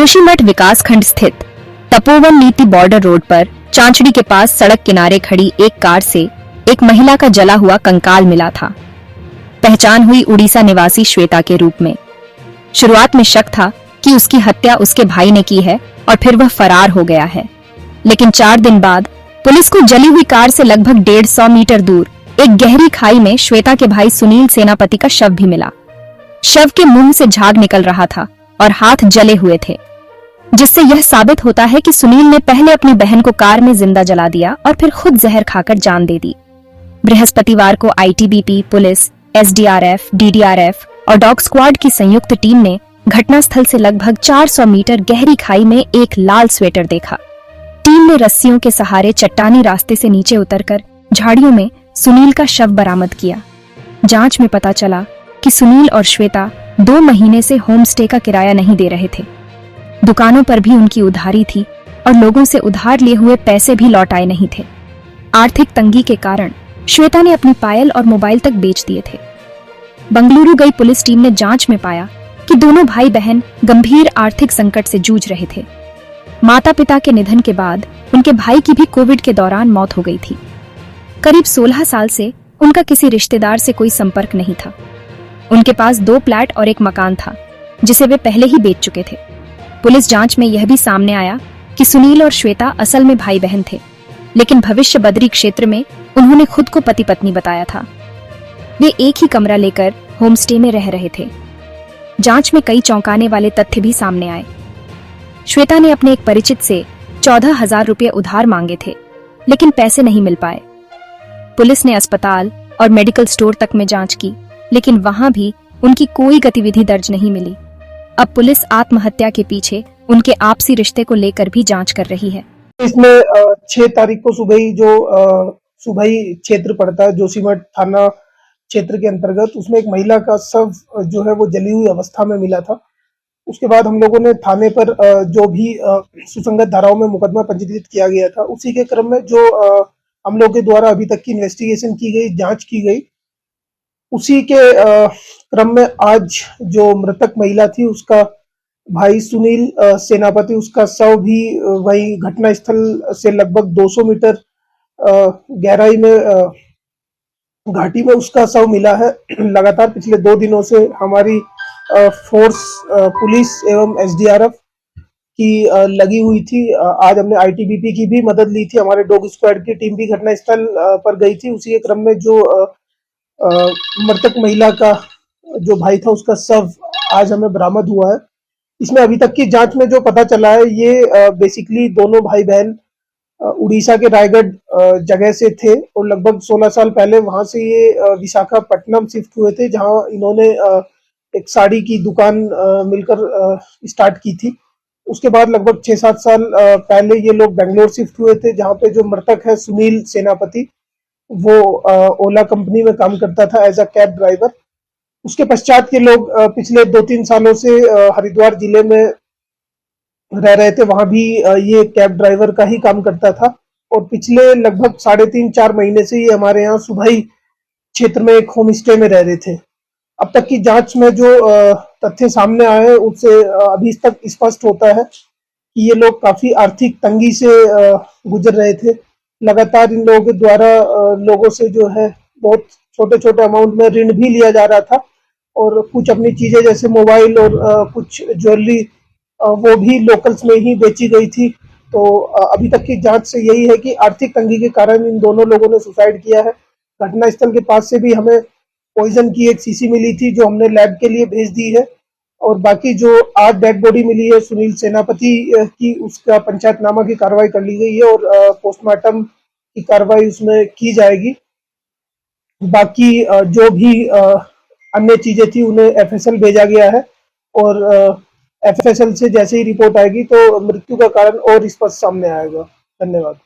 जोशीमठ विकासखंड स्थित तपोवन नीति बॉर्डर रोड पर चांचड़ी के पास सड़क किनारे खड़ी एक कार से एक महिला का जला हुआ कंकाल मिला था। पहचान हुई उड़ीसा निवासी श्वेता के रूप में। शुरुआत में शक था कि उसकी हत्या उसके भाई ने की है और फिर वह फरार हो गया है, लेकिन 4 दिन बाद पुलिस को जली हुई कार से लगभग 150 मीटर दूर एक गहरी खाई में श्वेता के भाई सुनील सेनापति का शव भी मिला। शव के मुंह से झाग निकल रहा था और हाथ जले हुए थे, जिससे यह साबित होता है कि सुनील ने पहले अपनी बहन को कार में जिंदा जला दिया और फिर खुद जहर खाकर जान दे दी। बृहस्पतिवार को आईटीबीपी, पुलिस, एसडीआरएफ, डीडीआरएफ और डॉग स्क्वाड की संयुक्त टीम ने घटनास्थल से लगभग 400 मीटर गहरी खाई में एक लाल स्वेटर देखा। टीम ने रस्सियों के सहारे चट्टानी रास्ते से नीचे उतरकर झाड़ियों में सुनील का शव बरामद किया। जांच में पता चला कि सुनील और श्वेता 2 महीने से होम स्टे का किराया नहीं दे रहे थे। दुकानों पर भी उनकी उधारी थी और लोगों से उधार लिए हुए पैसे भी लौटाए नहीं थे। आर्थिक तंगी के कारण श्वेता ने अपनी पायल और मोबाइल तक बेच दिए थे। बंगलुरु गई पुलिस टीम ने जांच में पाया कि दोनों भाई बहन गंभीर आर्थिक संकट से जूझ रहे थे। माता पिता के निधन के बाद उनके भाई की भी कोविड के दौरान मौत हो गई थी। करीब 16 साल से उनका किसी रिश्तेदार से कोई संपर्क नहीं था। उनके पास 2 फ्लैट और एक मकान था, जिसे वे पहले ही बेच चुके थे। पुलिस जांच में यह भी सामने आया कि सुनील और श्वेता असल में भाई बहन थे, लेकिन भविष्य बद्री क्षेत्र में उन्होंने खुद को पति पत्नी बताया था। वे एक ही कमरा लेकर होम स्टे में रह रहे थे। जांच में कई चौंकाने वाले तथ्य भी सामने आए। श्वेता ने अपने एक परिचित से 14,000 रुपये उधार मांगे थे, लेकिन पैसे नहीं मिल पाए। पुलिस ने अस्पताल और मेडिकल स्टोर तक में जांच की, लेकिन वहां भी उनकी कोई गतिविधि दर्ज नहीं मिली। अब पुलिस आत्महत्या के पीछे उनके आपसी रिश्ते को लेकर भी जांच कर रही है। इसमें 6 तारीख को सुबह ही जो सुबही क्षेत्र पड़ता है, जोशीमठ थाना क्षेत्र के अंतर्गत, उसमें एक महिला का शव जो है वो जली हुई अवस्था में मिला था। उसके बाद हम लोगों ने थाने पर जो भी सुसंगत धाराओं में मुकदमा पंजीकृत किया गया था, उसी के क्रम में जो हम लोग के द्वारा अभी तक की इन्वेस्टिगेशन की गई, जांच की गई, उसी के क्रम में आज जो मृतक महिला थी उसका भाई सुनील सेनापति, उसका शव भी वही घटना स्थल से लगभग 200 मीटर गहराई में घाटी में उसका शव मिला है। लगातार पिछले 2 दिनों से हमारी फोर्स पुलिस एवं एसडीआरएफ की लगी हुई थी। आज हमने आईटीबीपी की भी मदद ली थी, हमारे डॉग स्क्वाड की टीम भी घटनास्थल पर गई थी। उसी के क्रम में जो मृतक महिला का जो भाई था उसका शव आज हमें बरामद हुआ है। इसमें अभी तक की जांच में जो पता चला है, ये बेसिकली दोनों भाई बहन उड़ीसा के रायगढ़ जगह से थे और लगभग 16 साल पहले वहां से ये विशाखापट्टनम शिफ्ट हुए थे, जहां इन्होंने एक साड़ी की दुकान मिलकर स्टार्ट की थी। उसके बाद लगभग 6-7 साल पहले ये लोग बेंगलोर शिफ्ट हुए थे, जहां पे जो मृतक है सुनील सेनापति, वो ओला कंपनी में काम करता था एज अ कैब ड्राइवर। उसके पश्चात ये लोग पिछले 2-3 सालों से हरिद्वार जिले में रह रहे थे, वहां भी ये कैब ड्राइवर का ही काम करता था और पिछले लगभग 3.5-4 महीने से ये हमारे यहाँ सुबही क्षेत्र में एक होम स्टे में रह रहे थे। अब तक की जांच में जो तथ्य सामने आए हैं उससे अभी तक स्पष्ट होता है कि ये लोग काफी आर्थिक तंगी से गुजर रहे थे। लगातार इन लोगों के द्वारा लोगों से जो है बहुत छोटे-छोटे अमाउंट में ऋण भी लिया जा रहा था और कुछ अपनी चीजें जैसे मोबाइल और कुछ ज्वेलरी वो भी लोकल्स में ही बेची गई थी। तो अभी तक की जांच से यही है कि आर्थिक तंगी के कारण इन दोनों लोगों ने सुसाइड किया है। घटनास्थल के पास से भी हमें पॉइजन की एक शीशी मिली थी, जो हमने लैब के लिए भेज दी है और बाकी जो आज डेड बॉडी मिली है सुनील सेनापति की, उसका पंचायतनामा की कार्रवाई कर ली गई है और पोस्टमार्टम की कार्रवाई उसमें की जाएगी। बाकी जो भी अन्य चीजें थी उन्हें एफएसएल भेजा गया है और एफएसएल से जैसे ही रिपोर्ट आएगी तो मृत्यु का कारण और स्पष्ट सामने आएगा। धन्यवाद।